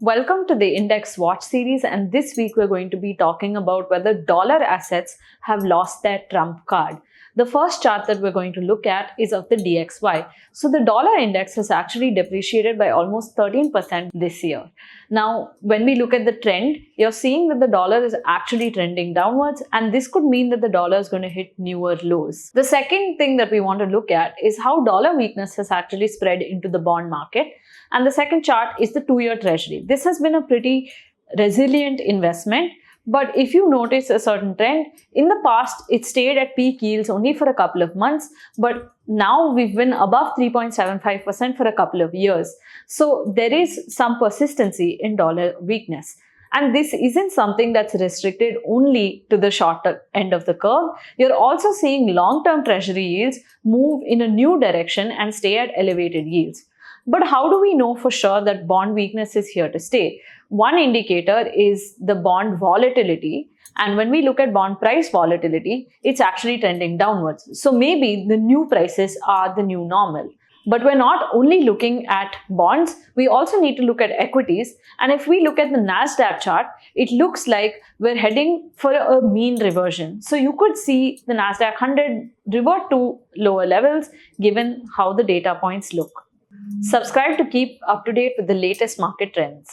Welcome to the Index Watch series, and this week we're going to be talking about whether dollar assets have lost their trump card. The first chart that we're going to look at is of the DXY. So the dollar index has actually depreciated by almost 13% this year. Now, when we look at the trend, you're seeing that the dollar is actually trending downwards, and this could mean that the dollar is going to hit newer lows. The second thing that we want to look at is how dollar weakness has actually spread into the bond market. And the second chart is the 2-year Treasury. This has been a pretty resilient investment. But if you notice a certain trend, in the past, it stayed at peak yields only for a couple of months, but now we've been above 3.75% for a couple of years. So there is some persistency in dollar weakness. And this isn't something that's restricted only to the short end of the curve. You're also seeing long-term Treasury yields move in a new direction and stay at elevated yields. But how do we know for sure that bond weakness is here to stay? One indicator is the bond volatility. And when we look at bond price volatility, it's actually trending downwards. So maybe the new prices are the new normal. But we're not only looking at bonds, we also need to look at equities. And if we look at the NASDAQ chart, it looks like we're heading for a mean reversion. So you could see the NASDAQ 100 revert to lower levels given how the data points look. Subscribe to keep up to date with the latest market trends.